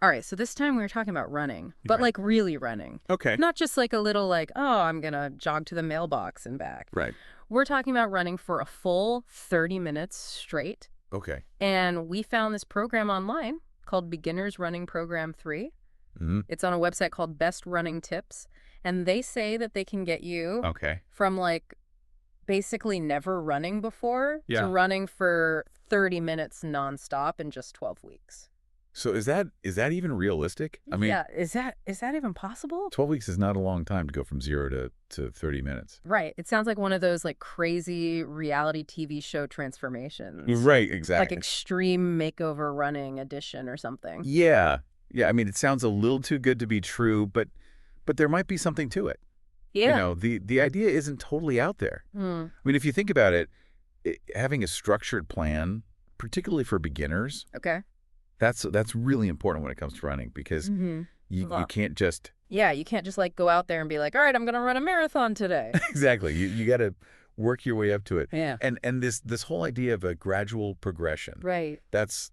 All right, so this time we were talking about running, but Right. like really running. Okay. Not just like a little like, oh, I'm going to jog to the mailbox and back. Right. We're talking about running for a full 30 minutes straight. Okay. And we found this program online called Beginners Running Program 3. Mm-hmm. It's on a website called Best Running Tips. And they say that they can get you Okay. from like basically never running before Yeah. to running for 30 minutes nonstop in just 12 weeks. So is that even realistic? I mean, yeah, is that even possible? 12 weeks is not a long time to go from 0 to 30 minutes. Right. It sounds like one of those like crazy reality TV show transformations. Right, Like exactly. Extreme Makeover Running Edition or something. Yeah. Yeah, I mean, it sounds a little too good to be true, but there might be something to it. Yeah. You know, the idea isn't totally out there. Hmm. I mean, if you think about it, having a structured plan, particularly for beginners, Okay. that's really important when it comes to running because Mm-hmm. you can't just Yeah, you can't just like go out there and be like, all right, I'm going to run a marathon today. exactly. You got to work your way up to it. Yeah. And this whole idea of a gradual progression. Right. That's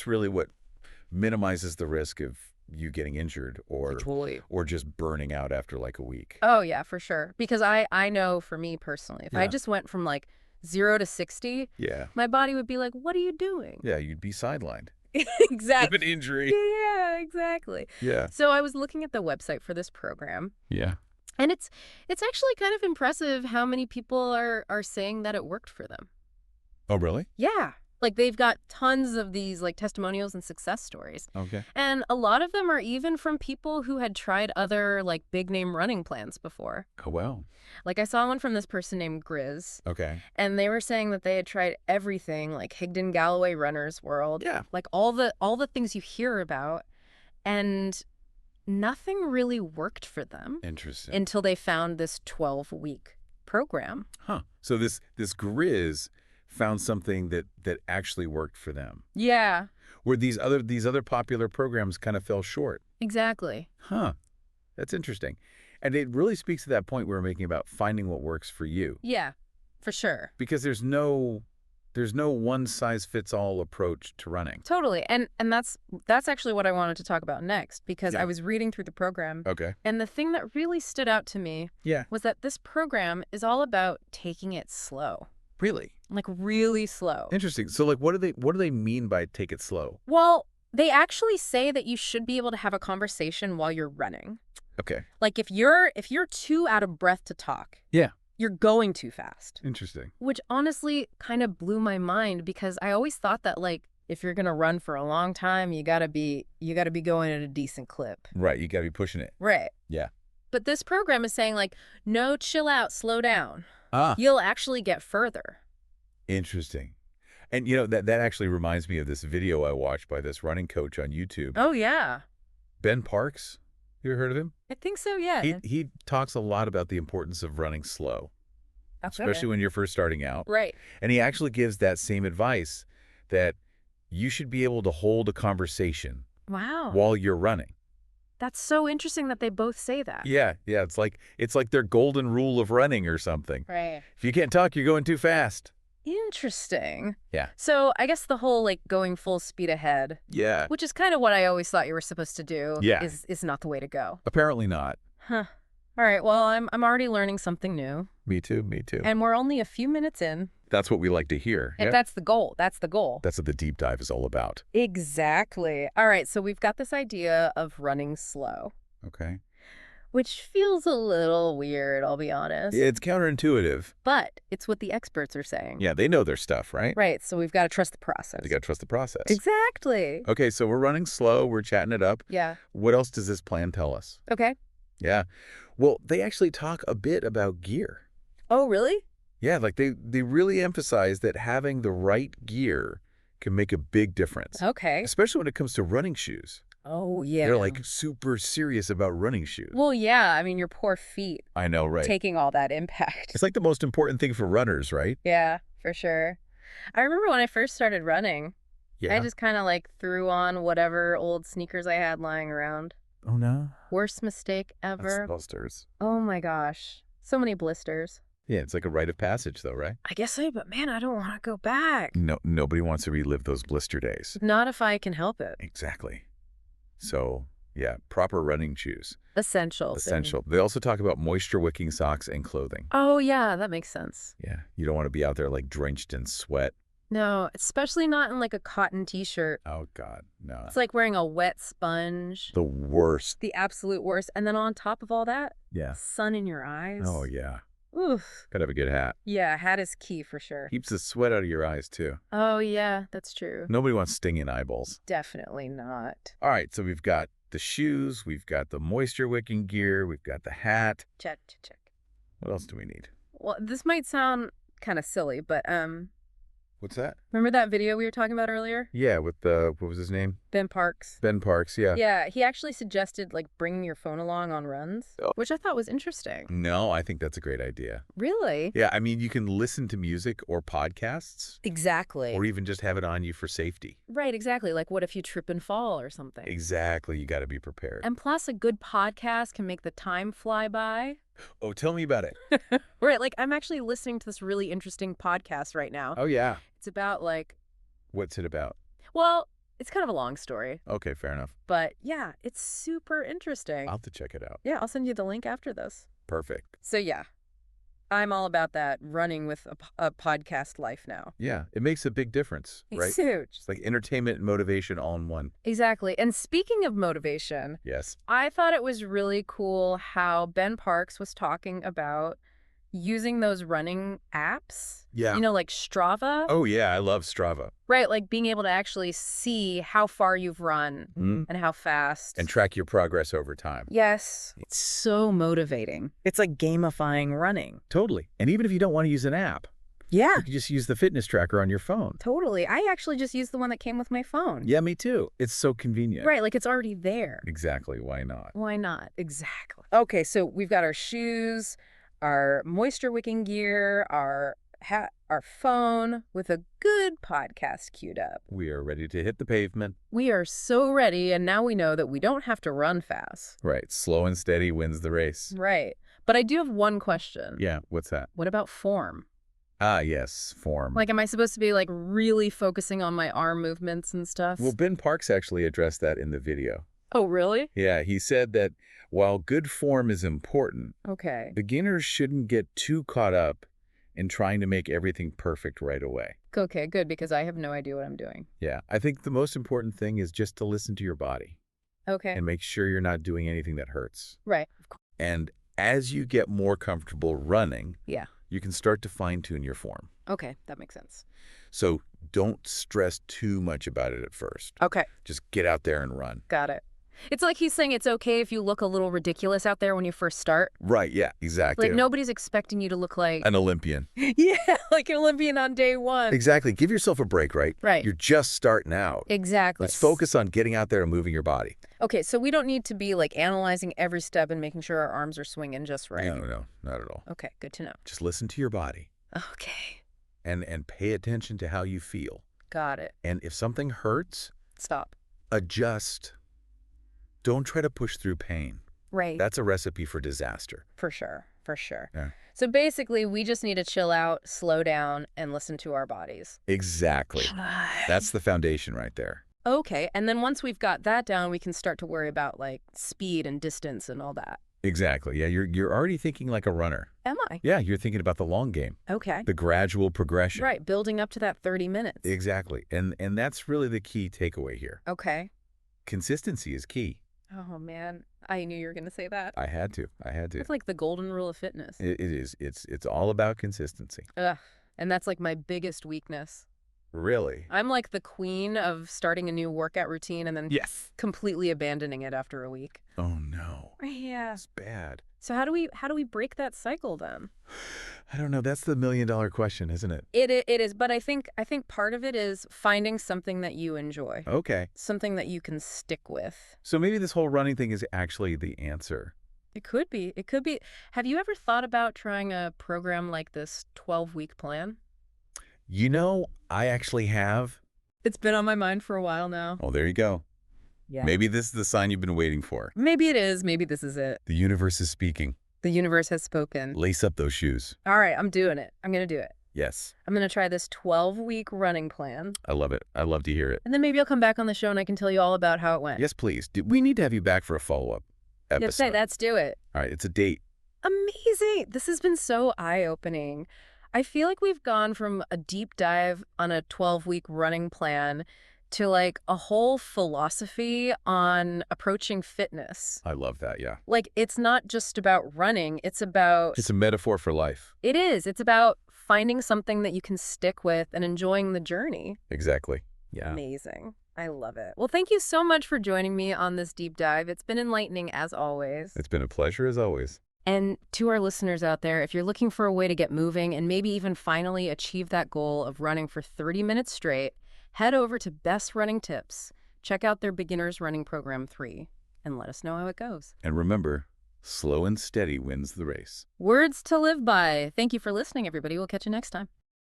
really what minimizes the risk of you getting injured or Totally. just burning out after like a week. Oh, yeah, for sure. Because I know for me personally, if I Yeah. just went from like 0 to 60, Yeah. my body would be like, what are you doing? Yeah, you'd be sidelined. Exactly. Of an injury. Yeah, exactly. Yeah. So I was looking at the website for this program, Yeah. and it's actually kind of impressive how many people are saying that it worked for them. Oh, really? Yeah. Like they've got tons of these like testimonials and success stories. Okay. And a lot of them are even from people who had tried other like big name running plans before. Oh, well. Like I saw one from this person named Grizz, Okay. and they were saying that they had tried everything like Higdon Galloway Runner's World, Yeah. like all the things you hear about, and nothing really worked for them Interesting. until they found this 12-week program. Huh. So this Grizz found something that actually worked for them. Yeah, Where these other popular programs kind of fell short. exactly. Huh. That's interesting. And it really speaks to that point we were making about finding what works for you. Yeah, for sure. Because there's no one-size-fits-all approach to running. Totally. And that's actually what I wanted to talk about next, because Yeah. I was reading through the program, Okay. and the thing that really stood out to me Yeah. was that this program is all about taking it slow. Really? Like really slow. Interesting. So like what do they mean by take it slow? Well, they actually say that you should be able to have a conversation while you're running. Okay. Like if you're too out of breath to talk, Yeah. you're going too fast. Interesting. Which honestly kind of blew my mind, because I always thought that like if you're going to run for a long time, you got to be going at a decent clip. Right. You got to be pushing it. Right. Yeah. But this program is saying like, no, chill out, slow down. Ah. You'll actually get further. Interesting. And you know that actually reminds me of this video I watched by this running coach on YouTube. Oh, yeah. Ben Parks. You ever heard of him? I think so, yeah. He talks a lot about the importance of running slow, Okay. especially when you're first starting out. Right. And he actually gives that same advice that you should be able to hold a conversation Wow. while you're running. That's so interesting that they both say that. Yeah, yeah. It's like their golden rule of running or something. Right. If you can't talk, you're going too fast. Interesting. Yeah. So I guess the whole like going full speed ahead, Yeah. which is kind of what I always thought you were supposed to do, Yeah. is not the way to go. Apparently not. Huh. All right. Well, I'm already learning something new, Me too. Me too. and we're only a few minutes in. That's what we like to hear. And Yep. that's the goal. That's the goal. That's what the deep dive is all about. Exactly. All right. So we've got this idea of running slow, Okay. which feels a little weird, I'll be honest. It's counterintuitive. But it's what the experts are saying. Yeah, they know their stuff, right? Right. So we've got to trust the process. You got to trust the process. Exactly. Okay, so we're running slow. We're chatting it up. Yeah. What else does this plan tell us? Okay. Yeah. Well, they actually talk a bit about gear. Oh, really? Yeah, like they really emphasize that having the right gear can make a big difference. Okay. Especially when it comes to running shoes. Oh, yeah. They're like super serious about running shoes. Well, yeah. I mean, your poor feet I know, right? taking all that impact. It's like the most important thing for runners, right? Yeah, for sure. I remember when I first started running, Yeah. I just kind of like threw on whatever old sneakers I had lying around. Oh, no? Worst mistake That's ever. blisters. Oh my gosh. So many blisters. Yeah, it's like a rite of passage, though, right? I guess so, but man, I don't want to go back. No, nobody wants to relive those blister days. Not if I can help it. Exactly. So, yeah, proper running shoes. Essential thing. Essential. They also talk about moisture-wicking socks and clothing. Oh, yeah, that makes sense. Yeah, you don't want to be out there like drenched in sweat. No, especially not in like a cotton t-shirt. Oh, God, no. It's like wearing a wet sponge. The worst. The absolute worst. And then on top of all that, Yeah. sun in your eyes. Oh, yeah. Oof. Gotta have a good hat. Yeah, hat is key for sure. Keeps the sweat out of your eyes, too. Oh, yeah, that's true. Nobody wants stinging eyeballs. Definitely not. All right, so we've got the shoes, we've got the moisture-wicking gear, we've got the hat. Check. What else do we need? Well, this might sound kind of silly, but What's that? remember that video we were talking about earlier? Yeah, with the, what was his name? Ben Parks. Ben Parks, yeah. Yeah, he actually suggested like bringing your phone along on runs, Oh. which I thought was interesting. No, I think that's a great idea. Really? Yeah, I mean, you can listen to music or podcasts, Exactly. or even just have it on you for safety. Right, exactly. Like what if you trip and fall or something? Exactly, you got to be prepared. And plus, a good podcast can make the time fly by. Oh, tell me about it. Right, like I'm actually listening to this really interesting podcast right now. Oh, yeah. It's about like, What's it about? well, it's kind of a long story, Okay, fair enough. but yeah, it's super interesting. I'll have to check it out. Yeah, I'll send you the link after this. Perfect. So yeah, I'm all about that running with a podcast life now. Yeah, it makes a big difference, right? It's huge. It's like entertainment and motivation all in one. Exactly. And speaking of motivation, Yes. I thought it was really cool how Ben Parks was talking about using those running apps. Yeah. You know, like Strava. Oh, yeah, I love Strava. Right, like being able to actually see how far you've run Mm. and how fast. And track your progress over time. Yes. It's so motivating. It's like gamifying running. Totally. And even if you don't want to use an app, Yeah, you can just use the fitness tracker on your phone. totally. I actually just used the one that came with my phone. Yeah, me too. It's so convenient. Right, like it's already there. Exactly. Why not? Why not? Exactly. Okay, so we've got our shoes, our moisture wicking gear, our hat, our phone with a good podcast queued up. We are ready to hit the pavement. We are so ready, and now we know that we don't have to run fast. Right. Slow and steady wins the race. Right. But I do have one question. Yeah. What's that? What about form? Ah, yes. Form. Like, am I supposed to be like really focusing on my arm movements and stuff? Well, Ben Parks actually addressed that in the video. Oh, really? Yeah, he said that while good form is important, Okay. beginners shouldn't get too caught up in trying to make everything perfect right away. Okay, good, because I have no idea what I'm doing. Yeah, I think the most important thing is just to listen to your body Okay. and make sure you're not doing anything that hurts. Right. And as you get more comfortable running, Yeah. you can start to fine-tune your form. Okay, that makes sense. So don't stress too much about it at first. Okay. Just get out there and run. Got it. It's like he's saying it's okay if you look a little ridiculous out there when you first start. Right, yeah, exactly. Like, nobody's expecting you to look like... An Olympian. Yeah, like an Olympian on day one. Exactly. Give yourself a break, right? Right. You're just starting out. Exactly. Let's focus on getting out there and moving your body. Okay, so we don't need to be like analyzing every step and making sure our arms are swinging just right. No, not at all. Okay, good to know. Just listen to your body Okay, and pay attention to how you feel. got it. And if something hurts, Stop. adjust. Don't try to push through pain. Right. That's a recipe for disaster. For sure. For sure. Yeah. So basically, we just need to chill out, slow down, and listen to our bodies. Exactly. That's the foundation right there. Okay, and then once we've got that down, we can start to worry about like speed and distance and all that. Exactly. Yeah, you're already thinking like a runner. Am I? Yeah, you're thinking about the long game, Okay. the gradual progression. Right, building up to that 30 minutes. Exactly. And that's really the key takeaway here. Okay. Consistency is key. Oh, man. I knew you were going to say that. I had to. It's like the golden rule of fitness. It is. It's all about consistency. Ugh. And that's like my biggest weakness. Really? I'm like the queen of starting a new workout routine and then Yes. completely abandoning it after a week. Oh no. Yeah. It's bad. So how do we break that cycle then? I don't know. That's the million-dollar question, isn't it? It is, but I think part of it is finding something that you enjoy. Okay. Something that you can stick with. So maybe this whole running thing is actually the answer. It could be. It could be. Have you ever thought about trying a program like this 12-week plan? You know, I actually have. It's been on my mind for a while now. Oh, there you go. Yeah. Maybe this is the sign you've been waiting for. Maybe it is. Maybe this is it. The universe is speaking. The universe has spoken. Lace up those shoes. All right, I'm doing it. I'm going to do it. Yes. I'm going to try this 12-week running plan. I love it. I love to hear it. And then maybe I'll come back on the show and I can tell you all about how it went. Yes, please. We need to have you back for a follow-up episode. Let's do it. All right, it's a date. Amazing. This has been so eye-opening. I feel like we've gone from a deep dive on a 12-week running plan to like a whole philosophy on approaching fitness. I love that, yeah. Like, it's not just about running, it's about... It's a metaphor for life. It is. It's about finding something that you can stick with and enjoying the journey. Exactly. Yeah. Amazing. I love it. Well, thank you so much for joining me on this deep dive. It's been enlightening as always. It's been a pleasure as always. And to our listeners out there, if you're looking for a way to get moving and maybe even finally achieve that goal of running for 30 minutes straight, head over to Best Running Tips. Check out their Beginner's Running Program 3 and let us know how it goes. And remember, slow and steady wins the race. Words to live by. Thank you for listening, everybody. We'll catch you next time.